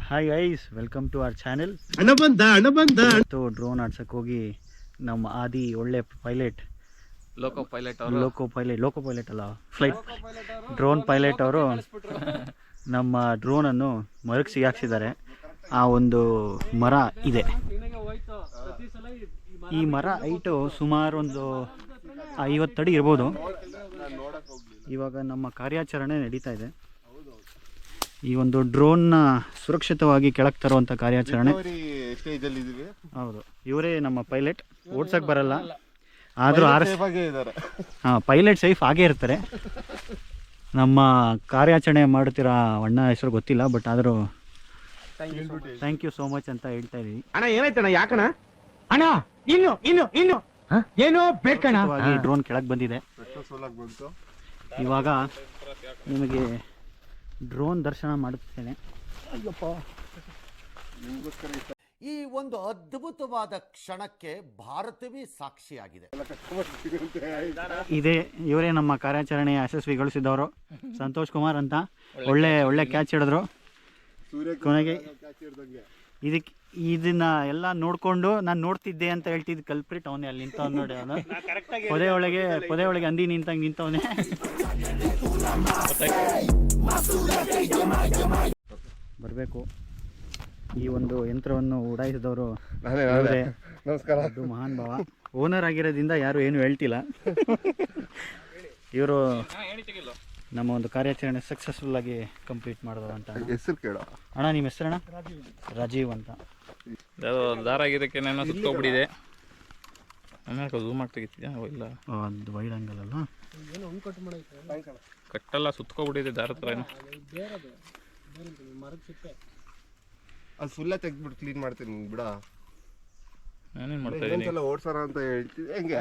Hi guys, welcome to our channel. ಇವತ್ತು drone ಆಡ್ಸಕ್ಕೆ ಹೋಗಿ ನಮ್ಮ ಆದಿ ಒಳ್ಳೆ ಪೈಲಟ್, ಲೋಕೋ ಪೈಲಟ್ ಅಲ್ಲ, ಡ್ರೋನ್ ಪೈಲಟ್ ಅವರು ನಮ್ಮ ಡ್ರೋನನ್ನು ಮರಕ್ಕೆ ಸಿಗಾಕ್ಸಿದ್ದಾರೆ. ಆ ಒಂದು ಮರ ಇದೆ. ಈ ಮರ ಹೈಟು ಸುಮಾರು ಒಂದು 50 ಅಡಿ ಇರ್ಬೋದು. ಇವಾಗ ನಮ್ಮ ಕಾರ್ಯಾಚರಣೆ ನಡೀತಾ ಇದೆ. ಈ ಒಂದು ಡ್ರೋನ್ನ ಸುರಕ್ಷಿತವಾಗಿ ಕೆಳಗೆ ತರುವಂಥ ಕಾರ್ಯಾಚರಣೆ. ಹೌದು, ಇವರೇ ನಮ್ಮ ಪೈಲಟ್. ಓಡ್ಸಕ್ಕೆ ಬರಲ್ಲ, ಆದರೂ ಪೈಲಟ್ ಸೇಫ್ ಆಗೇ ಇರ್ತಾರೆ. ನಮ್ಮ ಕಾರ್ಯಾಚರಣೆ ಮಾಡ್ತಿರೋ ಅಣ್ಣ ಹೆಸರು ಗೊತ್ತಿಲ್ಲ, ಬಟ್ ಆದರೂ ಥ್ಯಾಂಕ್ ಯು ಸೋ ಮಚ್ ಅಂತ ಹೇಳ್ತಾ ಇದೀವಿ. ಅಣ್ಣ ಏನಾಯ್ತಣ್ಣ? ಯಾಕಣ್ಣ ಅಣ್ಣ? ಇನ್ನು ಏನೋ ಬೇಕಣ್ಣ. ಡ್ರೋನ್ ಕೆಳಗೆ ಬಂದಿದೆ. ಇವಾಗ ನಿಮಗೆ ಡ್ರೋನ್ ದರ್ಶನ ಮಾಡುತ್ತೇನೆ. ಅಯ್ಯಪ್ಪ, ಈ ಒಂದು ಅದ್ಭುತವಾದ ಕ್ಷಣಕ್ಕೆ ಭಾರತವೇ ಸಾಕ್ಷಿಯಾಗಿದೆ. ಇದೇ ಇವರೇ ನಮ್ಮ ಕಾರ್ಯಾಚರಣೆ ಯಶಸ್ವಿಗೊಳಿಸಿದವರು, ಸಂತೋಷ್ ಕುಮಾರ್ ಅಂತ. ಒಳ್ಳೆ ಕ್ಯಾಚ್ ಹಿಡಿದ್ರು. ಕೊನೆಗೆ ಇದನ್ನ ಎಲ್ಲ ನೋಡ್ಕೊಂಡು ನಾನು ನೋಡ್ತಿದ್ದೆ ಅಂತ ಹೇಳ್ತಿದ್ದು ಕಲ್ಪ್ರಿಟ್ ಅವನೇ. ಅಲ್ಲಿ ನಿಂತವನು ನೋಡಿ, ಅವನು ಪೊದೆ ಒಳಗೆ ಅಂದಿ ನಿಂತವನೇ. ಬರಬೇಕು. ಈ ಒಂದು ಯಂತ್ರವನ್ನು ಉಡಾಯಿಸಿದವರು ಮಹಾನ್ ಭಾವ. ಓನರ್ ಆಗಿರೋದ್ರಿಂದ ಯಾರು ಏನು ಹೇಳ್ತಿಲ್ಲ. ಇವರು ನಮ್ಮ ಒಂದು ಕಾರ್ಯಾಚರಣೆ ಸಕ್ಸಸ್ಫುಲ್ ಆಗಿ ಕಂಪ್ಲೀಟ್ ಮಾಡಿದವರು ಅಂತ. ಹೆಸರು ಕೇಳೋ ಅಣ್ಣ, ನಿಮ್ಮ ಹೆಸರಣ್ಣ? ರಾಜೀವ್ ಅಂತ. ದಾರ ಆಗಿದ್ದಕ್ಕೆ ನಾನು ಸುತ್ತೋಗ್ಬಿಟ್ಟಿದೆ. ಝೂಮ್ ಆಗ್ತಿದ್ಯಾ? ಇಲ್ಲ, ಅದು ವೈಡ್ ಆಂಗಲ್ ಅಲ್ಲ, ಕಟ್ಟೆಲ್ಲ ಸುತ್ಕೊಬಿಟ್ಟಿದೆ ದಾರ ಥರ. ಅದು ಫುಲ್ಲ ತೆಗ್ದ್ಬಿಟ್ಟು ಕ್ಲೀನ್ ಮಾಡ್ತೀನಿ ಬಿಡ. ನಾನೇನು ಮಾಡ್ತಾ ಇದ್ದೀನಿ? ಓಡ್ಸೋಣ ಅಂತ ಹೇಳ್ತಿದ್ದೆ. ಹೆಂಗೆ